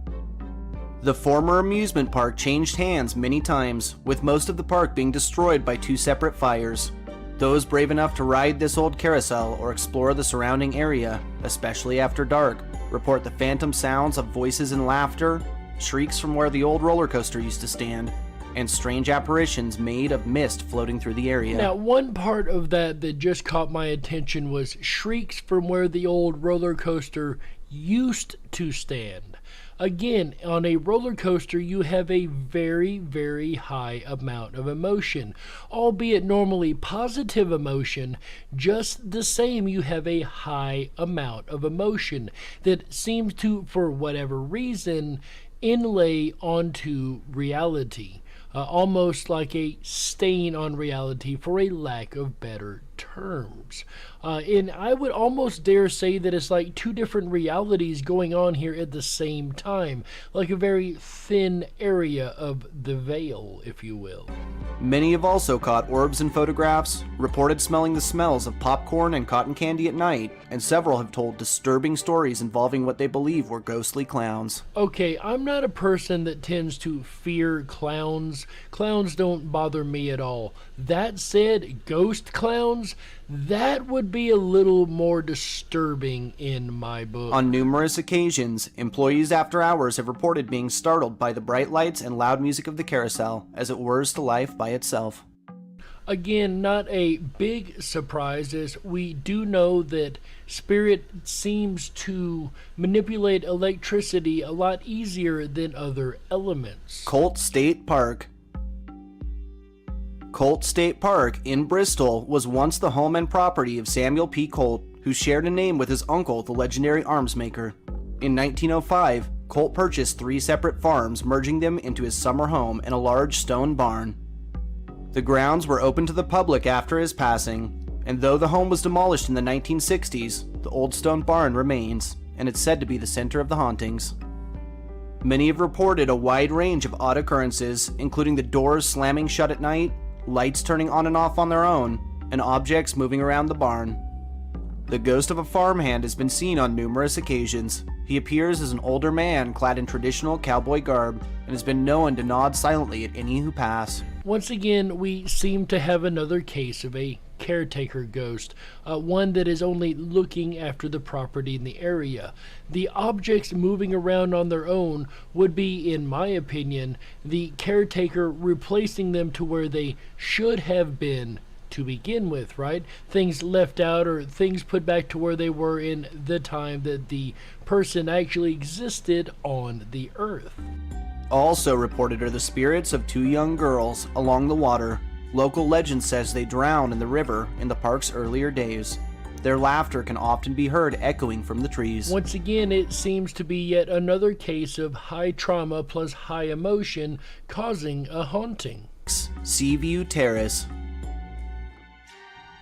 The former amusement park changed hands many times, with most of the park being destroyed by two separate fires. Those brave enough to ride this old carousel or explore the surrounding area, especially after dark, report the phantom sounds of voices and laughter, shrieks from where the old roller coaster used to stand, and strange apparitions made of mist floating through the area. Now, one part of that just caught my attention was shrieks from where the old roller coaster used to stand. Again, on a roller coaster, you have a very, very high amount of emotion, albeit normally positive emotion. Just the same, you have a high amount of emotion that seems to, for whatever reason, inlay onto reality. Almost like a stain on reality, for a lack of better terms. And I would almost dare say that it's like two different realities going on here at the same time, like a very thin area of the veil, if you will. Many have also caught orbs in photographs, reported smelling the smells of popcorn and cotton candy at night, and several have told disturbing stories involving what they believe were ghostly clowns. Okay, I'm not a person that tends to fear clowns. Clowns don't bother me at all. That said, ghost clowns, that would be a little more disturbing in my book. On numerous occasions, employees after hours have reported being startled by the bright lights and loud music of the carousel as it whirs to life by itself. Again, not a big surprise, as we do know that spirit seems to manipulate electricity a lot easier than other elements. Colt State Park. Colt State Park in Bristol was once the home and property of Samuel P. Colt, who shared a name with his uncle, the legendary arms maker. In 1905, Colt purchased 3 separate farms, merging them into his summer home and a large stone barn. The grounds were open to the public after his passing, and though the home was demolished in the 1960s, the old stone barn remains, and it's said to be the center of the hauntings. Many have reported a wide range of odd occurrences, including the doors slamming shut at night, lights turning on and off on their own, and objects moving around the barn. The ghost of a farmhand has been seen on numerous occasions. He appears as an older man clad in traditional cowboy garb and has been known to nod silently at any who pass. Once again, we seem to have another case of a caretaker ghost, one that is only looking after the property in the area. The objects moving around on their own would be, in my opinion, the caretaker replacing them to where they should have been to begin with, right? Things left out or things put back to where they were in the time that the person actually existed on the earth. Also reported are the spirits of 2 young girls along the water. Local legend says they drowned in the river in the park's earlier days. Their laughter can often be heard echoing from the trees. Once again, it seems to be yet another case of high trauma plus high emotion causing a haunting. Seaview Terrace.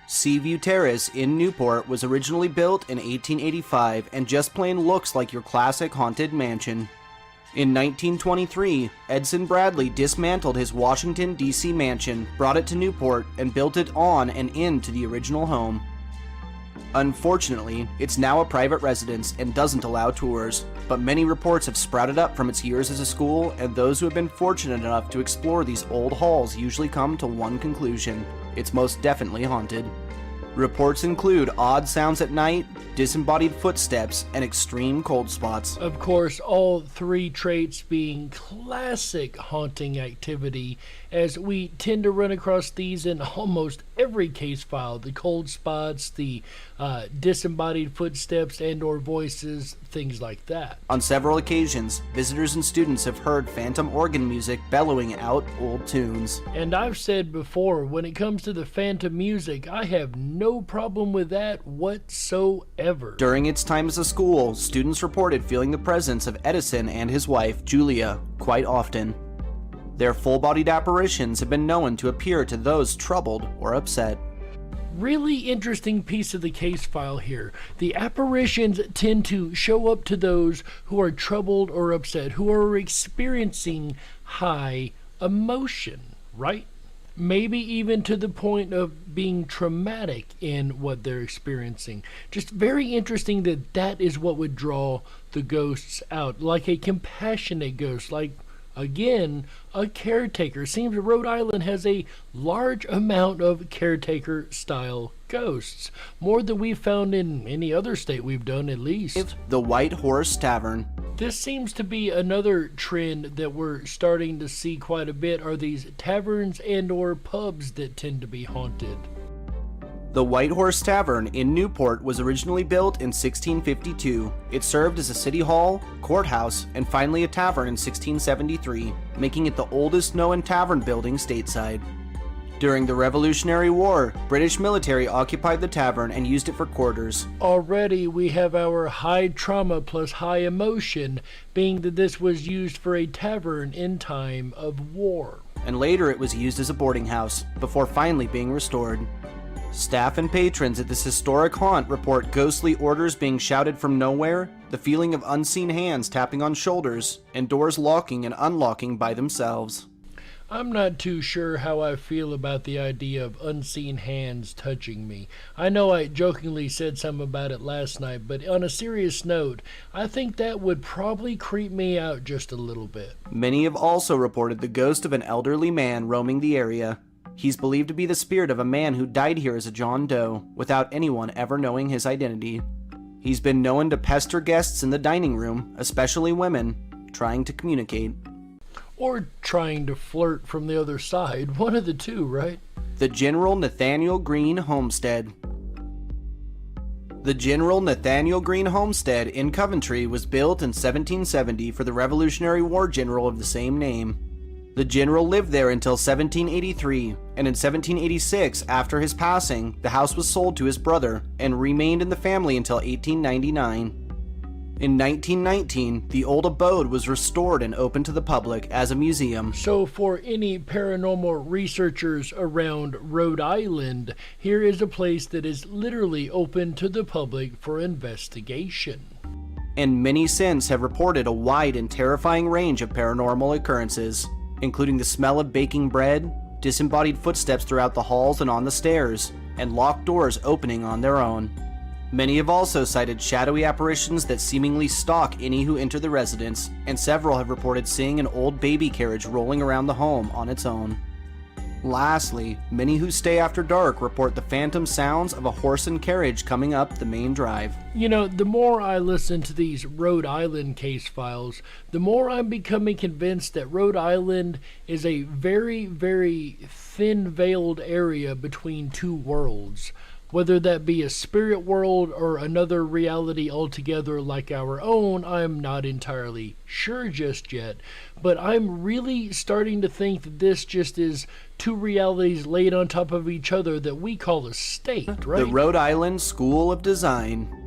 Seaview Terrace in Newport was originally built in 1885 and just plain looks like your classic haunted mansion. In 1923, Edson Bradley dismantled his Washington, D.C. mansion, brought it to Newport, and built it on and into the original home. Unfortunately, it's now a private residence and doesn't allow tours, but many reports have sprouted up from its years as a school, and those who have been fortunate enough to explore these old halls usually come to one conclusion: it's most definitely haunted. Reports include odd sounds at night, disembodied footsteps, and extreme cold spots. Of course, all 3 traits being classic haunting activity, as we tend to run across these in almost every case file: the cold spots, the disembodied footsteps and or voices, things like that. On several occasions, visitors and students have heard phantom organ music bellowing out old tunes. And I've said before, when it comes to the phantom music, I have no problem with that whatsoever. During its time as a school, students reported feeling the presence of Edison and his wife, Julia, quite often. Their full-bodied apparitions have been known to appear to those troubled or upset. Really interesting piece of the case file here. The apparitions tend to show up to those who are troubled or upset, who are experiencing high emotion, right? Maybe even to the point of being traumatic in what they're experiencing. Just very interesting that that is what would draw the ghosts out, like a compassionate ghost, like, again, a caretaker. Seems Rhode Island has a large amount of caretaker-style ghosts, more than we've found in any other state we've done, at least. The White Horse Tavern. This seems to be another trend that we're starting to see quite a bit, are these taverns and or pubs that tend to be haunted. The White Horse Tavern in Newport was originally built in 1652. It served as a city hall, courthouse, and finally a tavern in 1673, making it the oldest known tavern building stateside. During the Revolutionary War, British military occupied the tavern and used it for quarters. Already we have our high trauma plus high emotion, being that this was used for a tavern in time of war. And later it was used as a boarding house, before finally being restored. Staff and patrons at this historic haunt report ghostly orders being shouted from nowhere, the feeling of unseen hands tapping on shoulders, and doors locking and unlocking by themselves. I'm not too sure how I feel about the idea of unseen hands touching me. I know I jokingly said something about it last night, but on a serious note, I think that would probably creep me out just a little bit. Many have also reported the ghost of an elderly man roaming the area. He's believed to be the spirit of a man who died here as a John Doe, without anyone ever knowing his identity. He's been known to pester guests in the dining room, especially women, trying to communicate. Or trying to flirt from the other side. One of the two, right? The General Nathaniel Green Homestead. The General Nathaniel Green Homestead in Coventry was built in 1770 for the Revolutionary War general of the same name. The general lived there until 1783, and in 1786, after his passing, the house was sold to his brother and remained in the family until 1899. In 1919, the old abode was restored and opened to the public as a museum. So for any paranormal researchers around Rhode Island, here is a place that is literally open to the public for investigation. And many since have reported a wide and terrifying range of paranormal occurrences, including the smell of baking bread, disembodied footsteps throughout the halls and on the stairs, and locked doors opening on their own. Many have also cited shadowy apparitions that seemingly stalk any who enter the residence, and several have reported seeing an old baby carriage rolling around the home on its own. Lastly, many who stay after dark report the phantom sounds of a horse and carriage coming up the main drive. You know, the more I listen to these Rhode Island case files, the more I'm becoming convinced that Rhode Island is a very, very thin-veiled area between two worlds. Whether that be a spirit world or another reality altogether like our own, I'm not entirely sure just yet. But I'm really starting to think that this just is two realities laid on top of each other that we call a state, right? The Rhode Island School of Design.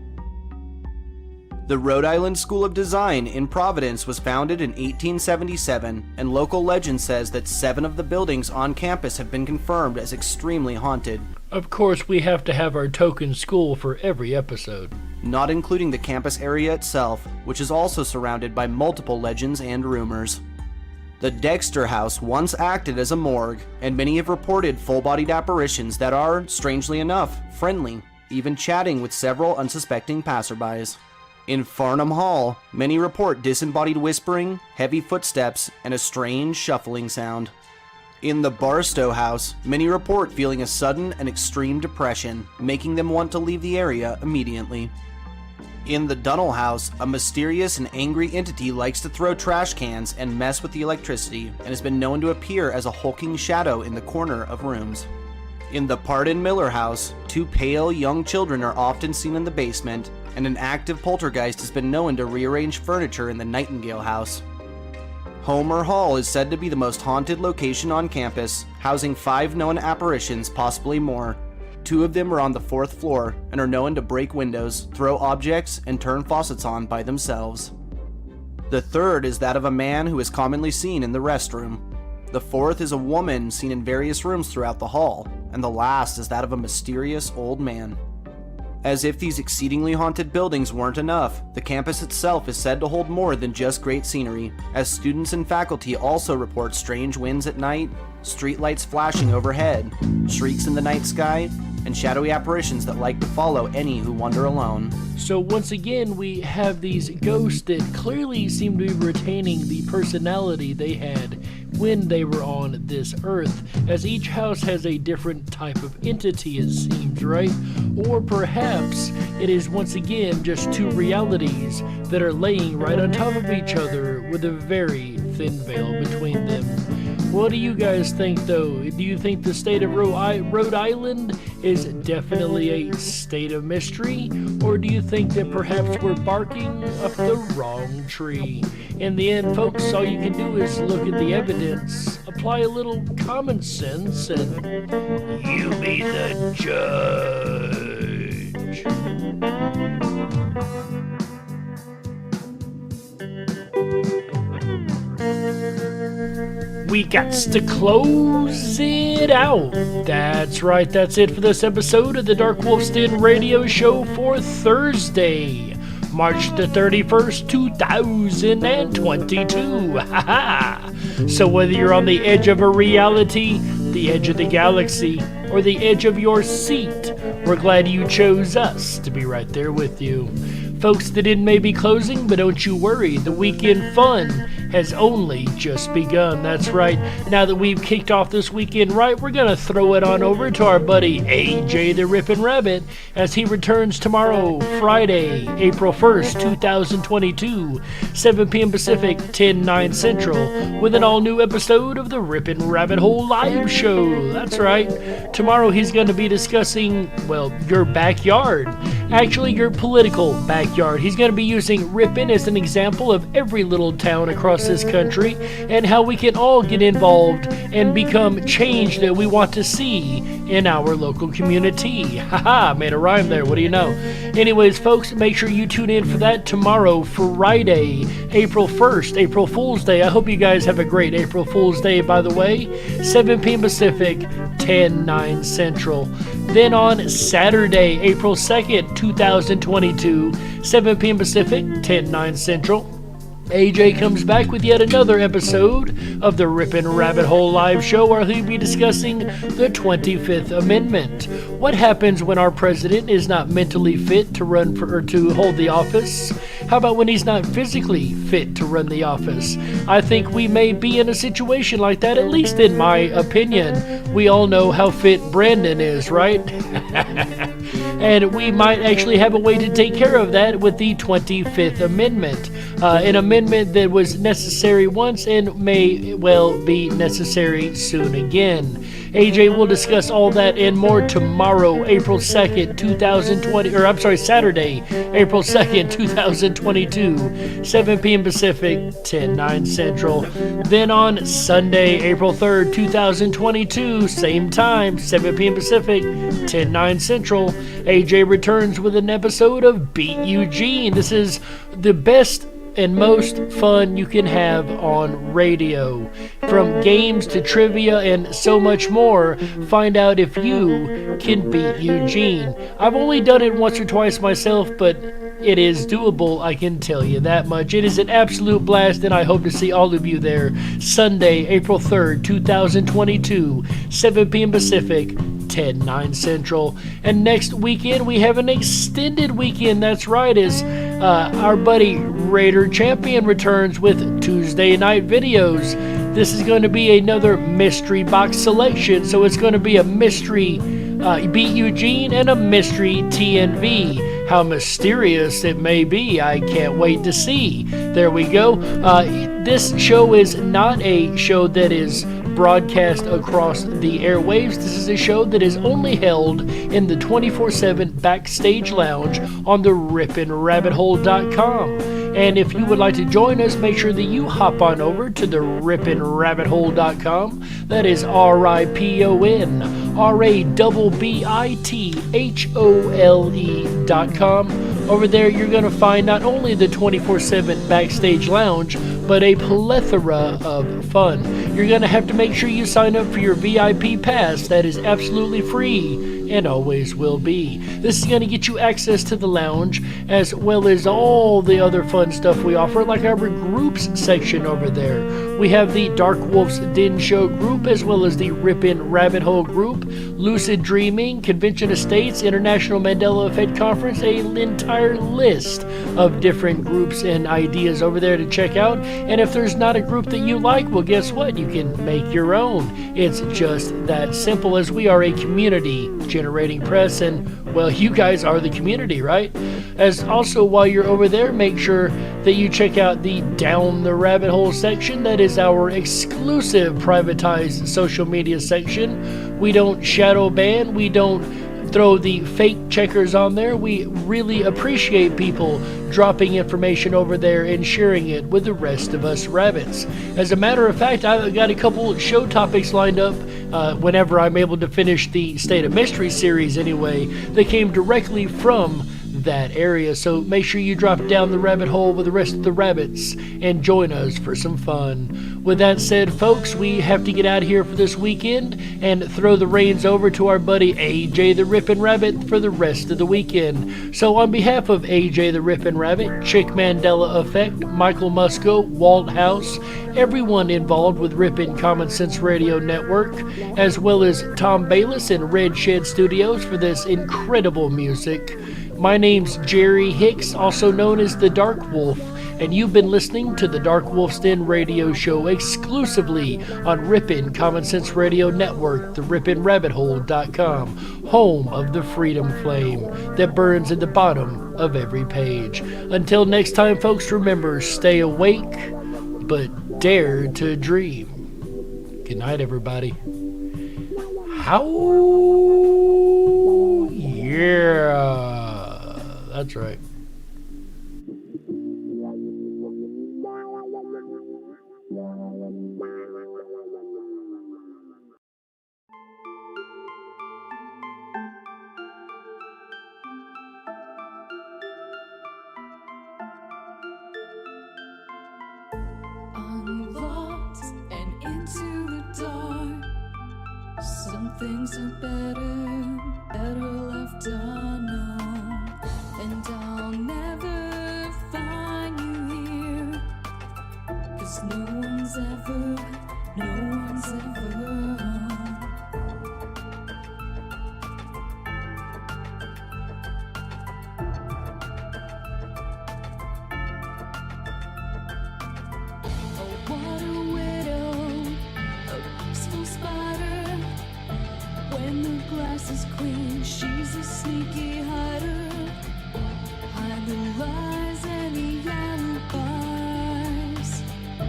The Rhode Island School of Design in Providence was founded in 1877, and local legend says that 7 of the buildings on campus have been confirmed as extremely haunted. Of course, we have to have our token school for every episode. Not including the campus area itself, which is also surrounded by multiple legends and rumors. The Dexter House once acted as a morgue, and many have reported full-bodied apparitions that are, strangely enough, friendly, even chatting with several unsuspecting passerbys. In Farnham Hall, many report disembodied whispering, heavy footsteps, and a strange shuffling sound. In the Barstow House, many report feeling a sudden and extreme depression, making them want to leave the area immediately. In the Dunnell House, a mysterious and angry entity likes to throw trash cans and mess with the electricity, and has been known to appear as a hulking shadow in the corner of rooms. In the Pardon Miller House, 2 pale young children are often seen in the basement, and an active poltergeist has been known to rearrange furniture in the Nightingale House. Homer Hall is said to be the most haunted location on campus, housing 5 known apparitions, possibly more. 2 of them are on the 4th floor and are known to break windows, throw objects, and turn faucets on by themselves. The 3rd is that of a man who is commonly seen in the restroom. The 4th is a woman seen in various rooms throughout the hall, and the last is that of a mysterious old man. As if these exceedingly haunted buildings weren't enough, the campus itself is said to hold more than just great scenery, as students and faculty also report strange winds at night, streetlights flashing overhead, shrieks in the night sky, and shadowy apparitions that like to follow any who wander alone. So once again, we have these ghosts that clearly seem to be retaining the personality they had when they were on this earth, as each house has a different type of entity, it seems, right? Or perhaps it is once again just 2 realities that are laying right on top of each other with a very thin veil between them. What do you guys think, though? Do you think the state of Rhode Island is definitely a state of mystery? Or do you think that perhaps we're barking up the wrong tree? In the end, folks, all you can do is look at the evidence, apply a little common sense, and you be the judge. we got to close it out. That's right, that's it for this episode of the Dark Wolf's Den Radio Show for Thursday, March the 31st, 2022. So whether you're on the edge of a reality, the edge of the galaxy, or the edge of your seat, we're glad you chose us to be right there with you. Folks, the den may be closing, but don't you worry, the weekend fun has only just begun. That's right. Now that we've kicked off this weekend right, we're going to throw it on over to our buddy AJ the Ripon Rabbit as he returns tomorrow, Friday, April 1st, 2022, 7 p.m. Pacific, 10/9 Central, with an all-new episode of the Ripon Rabbit Hole Live Show. That's right. Tomorrow he's going to be discussing, well, your backyard. Actually, your political backyard. He's going to be using Ripon as an example of every little town across this country and how we can all get involved and become change that we want to see in our local community. Haha, made a rhyme there, what do you know? Anyways, folks, make sure you tune in for that tomorrow, Friday, April 1st, April Fool's Day. I hope you guys have a great April Fool's Day, by the way. 7 p.m. Pacific, 10/9 Central. Then on Saturday, April 2nd, 2022, 7 p.m. Pacific, 10/9 Central, AJ comes back with yet another episode of the Ripon Rabbit Hole Live Show where he'll be discussing the 25th Amendment. What happens when our president is not mentally fit to run for or to hold the office? How about when he's not physically fit to run the office? I think we may be in a situation like that, at least in my opinion. We all know how fit Brandon is, right? And we might actually have a way to take care of that with the 25th Amendment. An amendment that was necessary once and may well be necessary soon again. AJ will discuss all that and more tomorrow, April 2nd, 2020, or I'm sorry, Saturday, April 2nd, 2022, 7 p.m. Pacific, 10/9 Central. Then on Sunday, April 3rd, 2022, same time, 7 p.m. Pacific, 10/9 Central, AJ returns with an episode of Beat Eugene. This is the best and most fun you can have on radio. From games to trivia and so much more, find out if you can beat Eugene. I've only done it once or twice myself, but it is doable, I can tell you that much. It is an absolute blast, and I hope to see all of you there Sunday, April 3rd, 2022, 7 p.m. Pacific, 10/9 Central. And next weekend we have an extended weekend. That's right, as our buddy Raider Champion returns with Tuesday night videos. This is going to be another mystery box selection, so it's going to be a mystery Beat Eugene and a mystery TNV. How mysterious it may be, I can't wait to see. There we go. This show is not a show that is broadcast across the airwaves. This is a show that is only held in the 24/7 Backstage Lounge on the RiponRabbitHole.com. And if you would like to join us, make sure that you hop on over to the RiponRabbitHole.com. That is RiponRabbitHole.com. Over there, you're going to find not only the 24/7 Backstage Lounge, but a plethora of fun. You're going to have to make sure you sign up for your VIP pass. That is absolutely free and always will be. This is going to get you access to the lounge as well as all the other fun stuff we offer, like our groups section over there. We have the Dark Wolf's Den Show group as well as the Ripon Rabbit Hole group, Lucid Dreaming, Convention Estates, International Mandela Effect Conference, an entire list of different groups and ideas over there to check out. And if there's not a group that you like, well, guess what? You can make your own. It's just that simple, as we are a community generating press, and well, you guys are the community, right? As also, while you're over there, make sure that you check out the Down the Rabbit Hole section. That is our exclusive privatized social media section. We don't shadow ban, we don't throw the fake checkers on there. We really appreciate people dropping information over there and sharing it with the rest of us rabbits. As a matter of fact, I've got a couple show topics lined up whenever I'm able to finish the State of Mystery series anyway, that came directly from that area, so make sure you drop down the rabbit hole with the rest of the rabbits and join us for some fun. With that said, folks, we have to get out of here for this weekend and throw the reins over to our buddy AJ the Ripon Rabbit for the rest of the weekend. So on behalf of AJ the Ripon Rabbit, Chick Mandela Effect, Michael Musco, Walt House, everyone involved with Ripon Common Sense Radio Network, as well as Tom Bayless and Red Shed Studios for this incredible music. My name's Jerry Hicks, also known as the Dark Wolf, and you've been listening to the Dark Wolf's Den radio show exclusively on Ripon Common Sense Radio Network, the RiponRabbitHole.com, home of the freedom flame that burns at the bottom of every page. Until next time, folks, remember, stay awake, but dare to dream. Good night, everybody. How? Yeah, that's right. I'm lost and into the dark. Some things are better left unknown. And I'll never find you here, 'cause no one's ever home. What a widow, a peaceful spider. When the glass is clean, she's a sneaky hider. Hide the lies and the alibis. Oh,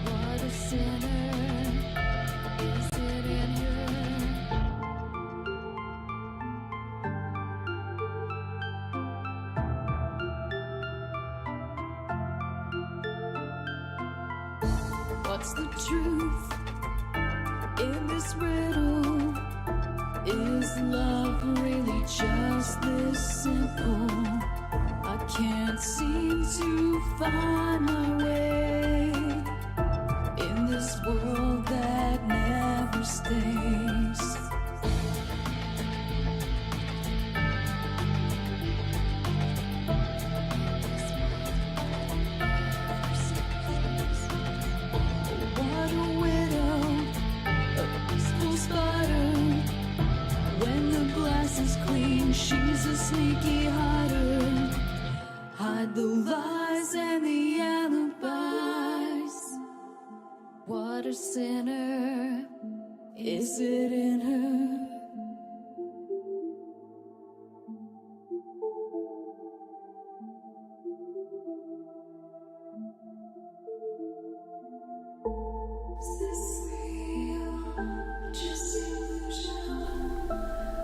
what a sinner, is it in her? What's the truth in this riddle? Is love really just this simple? I can't seem to find my way in this world that never stays. What a widow, a peaceful spider. When the glass is clean, she's a sneaky hider. Hide the lies and the alibis. What a sinner, is it in her? Is this real? Just illusion?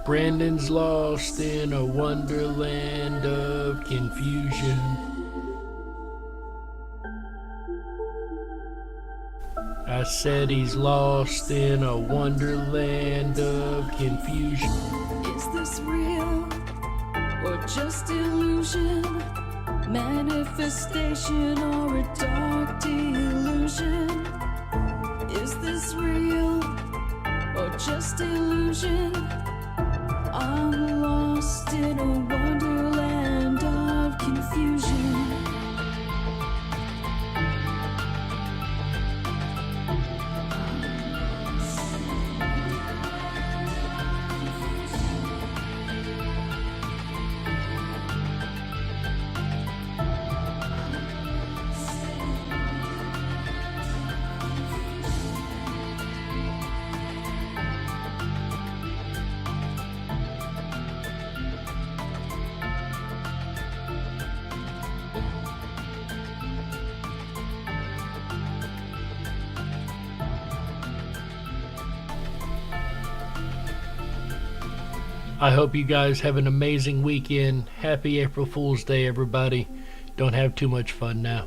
Brandon's lost in a wonderland of confusion. I said he's lost in a wonderland of confusion. Is this real or just illusion? Manifestation or a dark delusion? Is this real or just illusion? I'm lost in a wonderland of confusion. I hope you guys have an amazing weekend. Happy April Fool's Day, everybody. Don't have too much fun now.